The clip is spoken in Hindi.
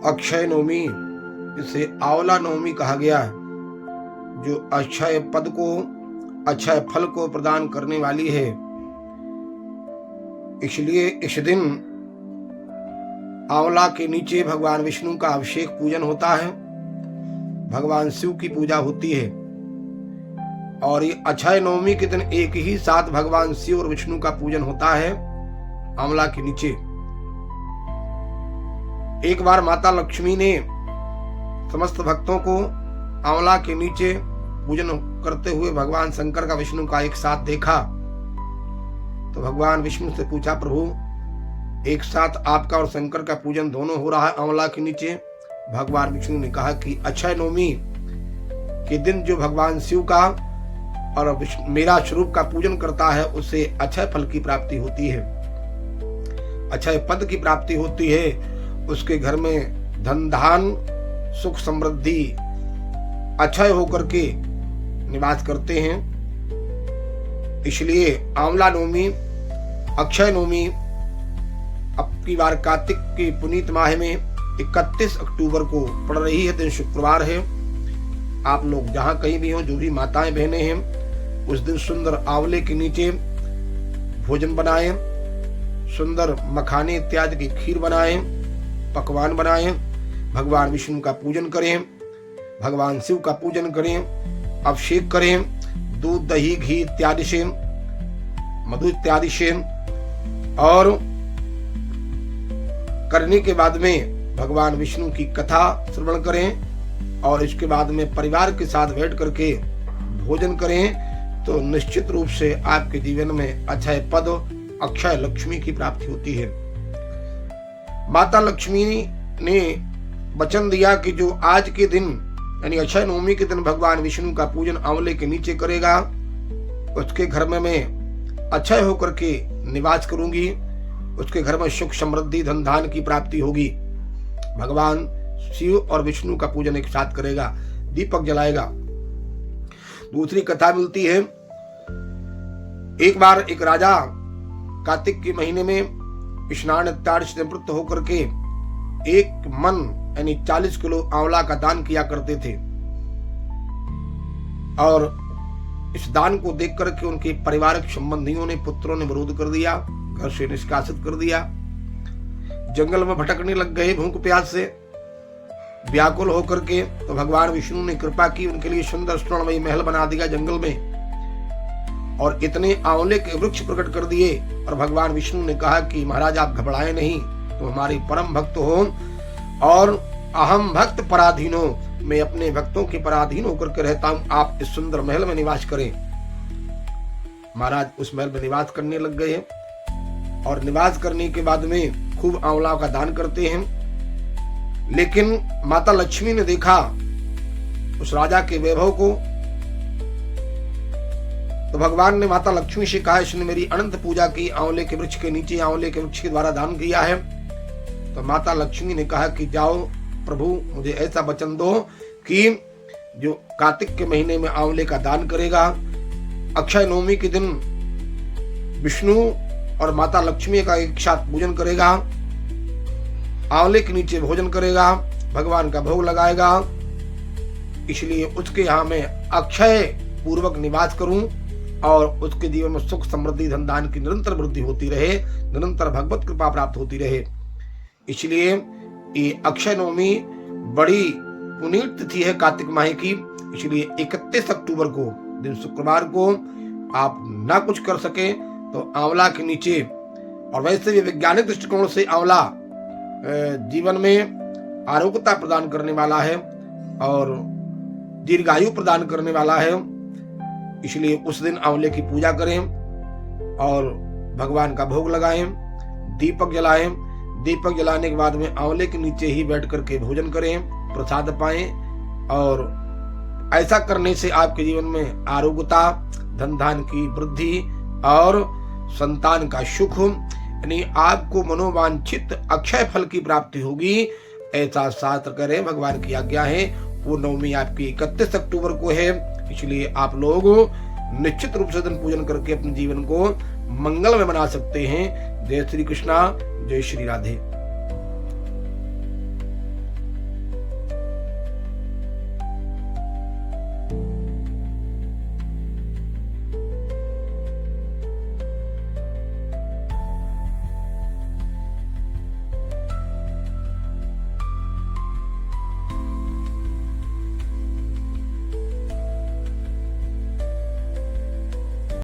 अक्षय नवमी, इसे आंवला नवमी कहा गया है, जो अक्षय पद को, अक्षय फल को प्रदान करने वाली है। इसलिए इस दिन आंवला के नीचे भगवान विष्णु का अभिषेक पूजन होता है, भगवान शिव की पूजा होती है। और ये अक्षय नवमी के दिन एक ही साथ भगवान शिव और विष्णु का पूजन होता है आंवला के नीचे। एक बार माता लक्ष्मी ने समस्त भक्तों को आंवला के नीचे पूजन करते हुए भगवान शंकर का विष्णु का एक साथ देखा, तो भगवान विष्णु से पूछा, प्रभु एक साथ आपका और शंकर का पूजन दोनों हो रहा है आंवला के नीचे। भगवान विष्णु ने कहा कि अक्षय नवमी के दिन जो भगवान शिव का और मेरा स्वरूप का पूजन करता है उसे अक्षय फल की प्राप्ति होती है, अक्षय पद की प्राप्ति होती है। उसके घर में धन धान सुख समृद्धि अक्षय होकर के निवास करते हैं। इसलिए आंवला नवमी, अक्षय नवमी अब की बार कार्तिक के पुनीत माह में 31 अक्टूबर को पड़ रही है, दिन शुक्रवार है। आप लोग जहां कहीं भी हो, जो भी माताएं बहनें हैं, उस दिन सुंदर आंवले के नीचे भोजन बनाएं, सुंदर मखाने इत्यादि की खीर बनाएं, पकवान बनाएं, भगवान विष्णु का पूजन करें, भगवान शिव का पूजन करें, अभिषेक करें, दूध दही घी इत्यादि से, मधु इत्यादि से, और करने के बाद में भगवान विष्णु की कथा श्रवण करें और इसके बाद में परिवार के साथ बैठ करके भोजन करें, तो निश्चित रूप से आपके जीवन में अक्षय पद, अक्षय लक्ष्मी की प्राप्ति होती है। माता लक्ष्मी ने वचन दिया कि जो आज के दिन यानी अक्षय नवमी के दिन भगवान विष्णु का पूजन आंवले के नीचे करेगा, उसके घर में मैं अक्षय होकर के निवास करूंगी, उसके घर में सुख समृद्धि धन धान की प्राप्ति होगी। भगवान शिव और विष्णु का पूजन एक साथ करेगा, दीपक जलाएगा। दूसरी कथा मिलती है, एक बार एक राजा कार्तिक के महीने में स्नान इत्यादि से निवृत्त होकर के एक मन यानी 40 किलो आंवला का दान किया करते थे, और इस दान को देख करके उनके पारिवारिक संबंधियों ने, पुत्रों ने विरोध कर दिया, घर से निष्कासित कर दिया, जंगल में भटकने लग गए भूख प्यास से व्याकुल होकर के। तो भगवान विष्णु ने कृपा की, उनके लिए सुंदर स्वर्णमयी महल बना दिया जंगल में, और इतने आंवले के वृक्ष प्रकट कर दिए। और भगवान विष्णु ने कहा कि महाराज आप घबराए नहीं, तो हमारे परम भक्त हो, और अहम भक्त पराधीनो, मैं अपने भक्तों के पराधीन होकर के रहता हूं, आप इस सुंदर महल में निवास करें। महाराज उस महल में निवास करने लग गए, और निवास करने के बाद में खूब आंवला का दान करते हैं। लेकिन माता लक्ष्मी ने देखा उस राजा के वैभव को, तो भगवान ने माता लक्ष्मी से कहा, इसने मेरी अनंत पूजा की, आंवले के वृक्ष के नीचे आंवले के वृक्ष के द्वारा दान किया है। तो माता लक्ष्मी ने कहा कि जाओ प्रभु, मुझे ऐसा वचन दो कि जो कार्तिक के महीने में आंवले का दान करेगा, अक्षय नवमी के दिन विष्णु और माता लक्ष्मी का एक साथ पूजन करेगा, आंवले के नीचे भोजन करेगा, भगवान का भोग लगाएगा, इसलिए उसके यहाँ मैं अक्षय पूर्वक निवास करूं और उसके जीवन में सुख समृद्धि धन धान की निरंतर वृद्धि होती रहे, निरंतर भगवत कृपा प्राप्त होती रहे। इसलिए ये अक्षय नवमी बड़ी पुनीत तिथि है कार्तिक माह की। इसलिए 31 अक्टूबर को दिन शुक्रवार को आप ना कुछ कर सके तो आंवला के नीचे, और वैसे भी वैज्ञानिक दृष्टिकोण से आंवला जीवन में आरोग्यता प्रदान करने वाला है और दीर्घायु प्रदान करने वाला है, इसलिए उस दिन आंवले की पूजा करें और भगवान का भोग लगाएं, दीपक जलाएं। दीपक जलाने के बाद में आंवले के नीचे ही बैठ करके भोजन करें, प्रसाद पाएं, और ऐसा करने से आपके जीवन में आरोग्यता, धन धान की वृद्धि और संतान का सुख, यानी आपको मनोवांछित अक्षय फल की प्राप्ति होगी, ऐसा शास्त्र करें, भगवान की आज्ञा है। वो नवमी आपकी 31 अक्टूबर को है, इसलिए आप लोग निश्चित रूप से दिन पूजन करके अपने जीवन को मंगल में बना सकते हैं। जय श्री कृष्णा, जय श्री राधे।